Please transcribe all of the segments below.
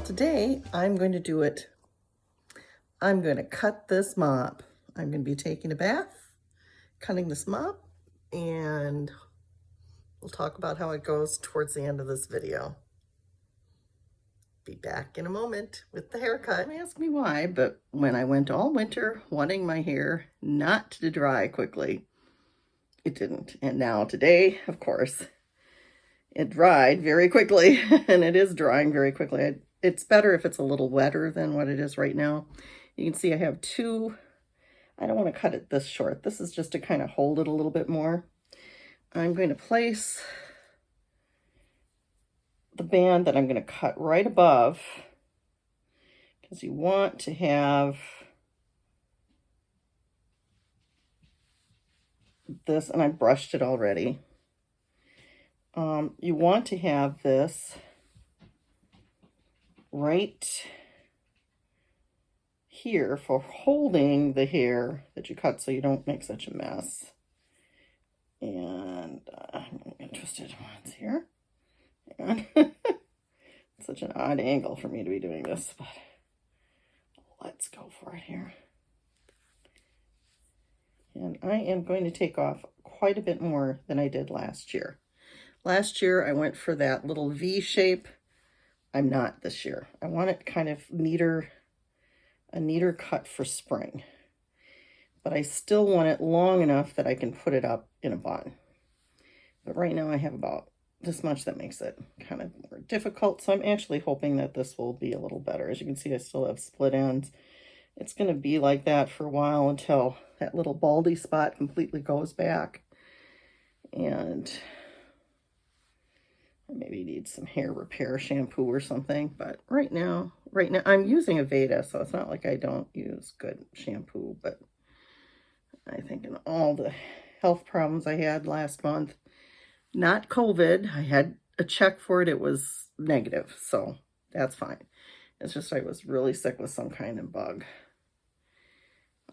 Today I'm going to do it. I'm going to cut this mop. I'm going to be taking a bath, cutting this mop, and we'll talk about how it goes towards the end of this video. Be back in a moment with the haircut. Ask me why, but when I went all winter wanting my hair not to dry quickly, it didn't. And now today, of course, it dried very quickly, and it is drying very quickly. It's better if it's a little wetter than what it is right now. You can see I have two. I don't want to cut it this short. This is just to kind of hold it a little bit more. I'm going to place the band that I'm going to cut right above, because you want to have this, and I brushed it already. You want to have this right here for holding the hair that you cut so you don't make such a mess. And I'm going to get twisted once here. And it's such an odd angle for me to be doing this, but let's go for it here. And I am going to take off quite a bit more than I did last year. Last year I went for that little V shape. I'm not this year. I want it kind of neater, a neater cut for spring. But I still want it long enough that I can put it up in a bun. But right now I have about this much that makes it kind of more difficult. So I'm actually hoping that this will be a little better. As you can see, I still have split ends. It's going to be like that for a while until that little baldy spot completely goes back. And I maybe need some hair repair shampoo or something. But right now I'm using Aveda, so it's not like I don't use good shampoo. But I think in all the health problems I had last month, not COVID, I had a check for it. It was negative, so that's fine. It's just I was really sick with some kind of bug.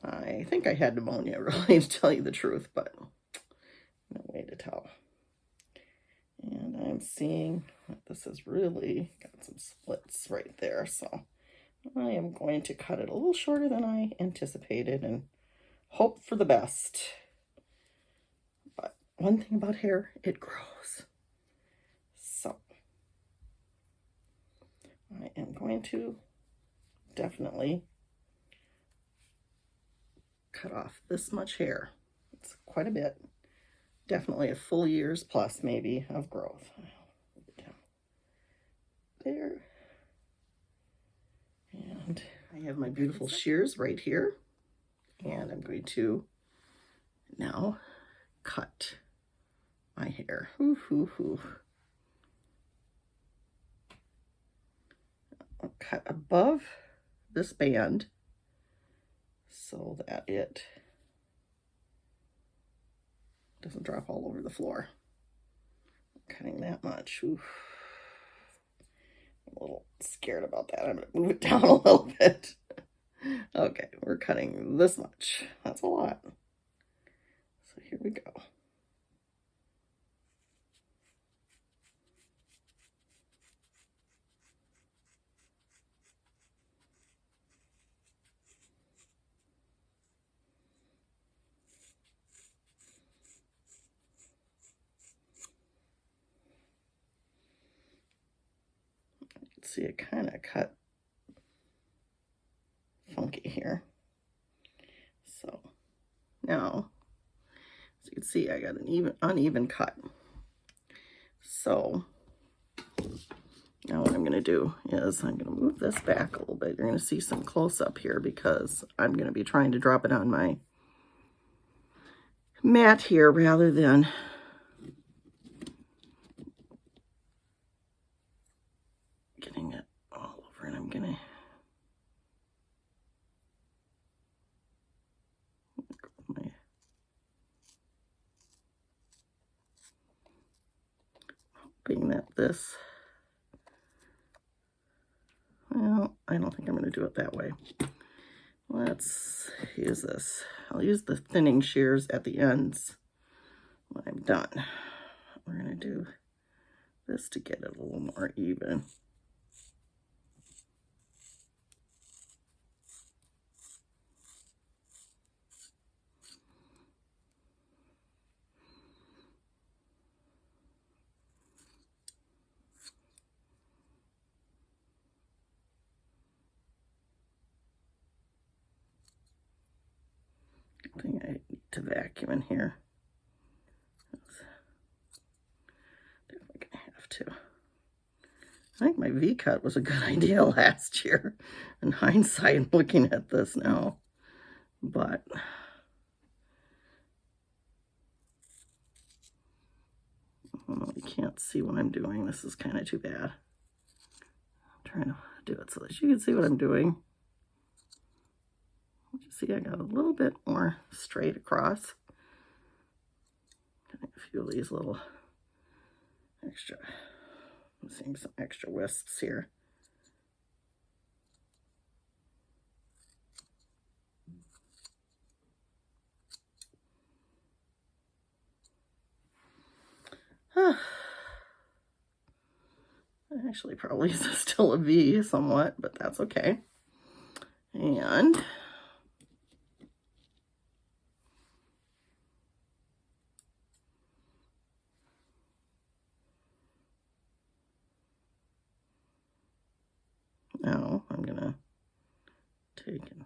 I think I had pneumonia, really, to tell you the truth, but no way to tell. And I'm seeing that this has really got some splits right there, so I am going to cut it a little shorter than I anticipated and hope for the best. But one thing about hair, it grows. So I am going to definitely cut off this much hair. It's quite a bit. Definitely a full year's plus maybe of growth. There. And I have my beautiful shears right here. And I'm going to now cut my hair. I'll cut above this band so that it doesn't drop all over the floor. I'm cutting that much. Oof. I'm a little scared about that. I'm going to move it down a little bit. Okay, we're cutting this much. That's a lot. So here we go. See, it kind of cut funky here. So now, as you can see, I got an uneven cut. So now what I'm going to do is I'm going to move this back a little bit. You're going to see some close up here because I'm going to be trying to drop it on my mat here rather than getting it all over. And I'm going to hoping that this, well, I don't think I'm going to do it that way. Let's use this. I'll use the thinning shears at the ends when I'm done. We're going to do this to get it a little more even. I think I need to vacuum in here. Definitely gonna have to. I think my V-cut was a good idea last year. In hindsight, looking at this now, but you can't see what I'm doing. This is kind of too bad. I'm trying to do it so that you can see what I'm doing. You see, I got a little bit more straight across. A few of these little extra, I'm seeing some extra wisps here. Actually, probably is still a V somewhat, but that's okay. And now I'm gonna take and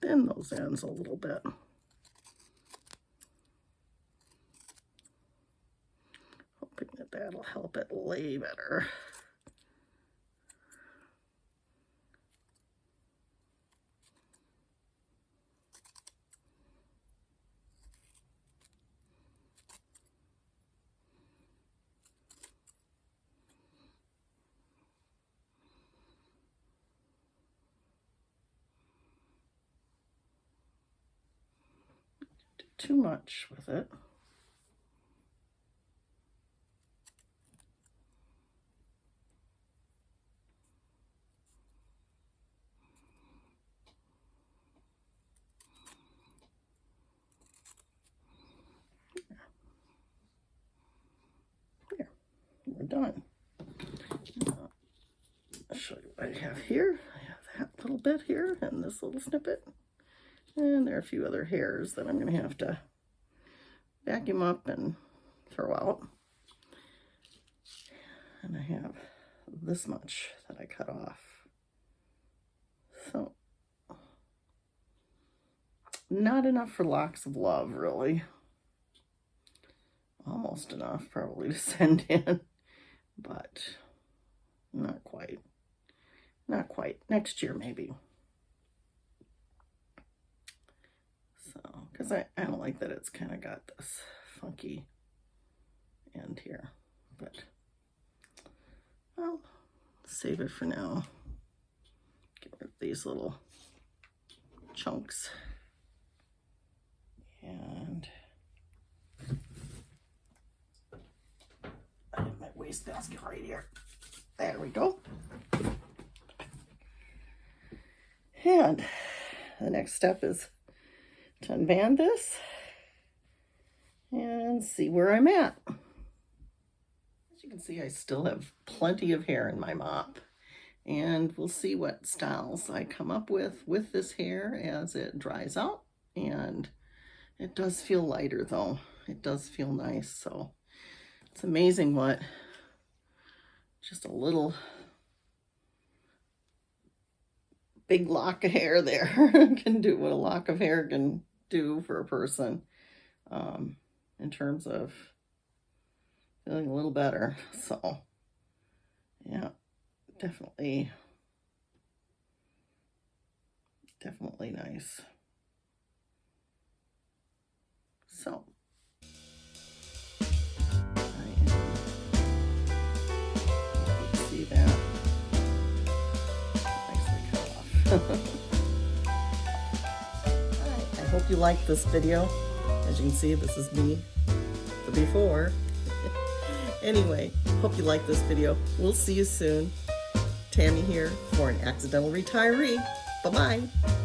thin those ends a little bit. Hoping that that'll help it lay better. Too much with it. There, we're done. I'll show you what I have here. I have that little bit here and this little snippet. And there are a few other hairs that I'm going to have to vacuum up and throw out. And I have this much that I cut off. So, not enough for locks of love, really. Almost enough, probably, to send in. But not quite. Not quite. Next year, maybe. Because I don't like that it's kind of got this funky end here, but I'll save it for now. Get rid of these little chunks. And I have my wastebasket right here. There we go. And the next step is to unband this and see where I'm at. As you can see, I still have plenty of hair in my mop, and we'll see what styles I come up with this hair as it dries out. And it does feel lighter though. It does feel nice. So it's amazing what just a little big lock of hair there can do, what a lock of hair can do for a person, in terms of feeling a little better. So yeah, definitely nice. So see that nicely cut off. I hope you liked this video. As you can see, this is me, the before. Anyway, hope you liked this video. We'll see you soon. Tammy here for an Accidental Retiree. Bye-bye.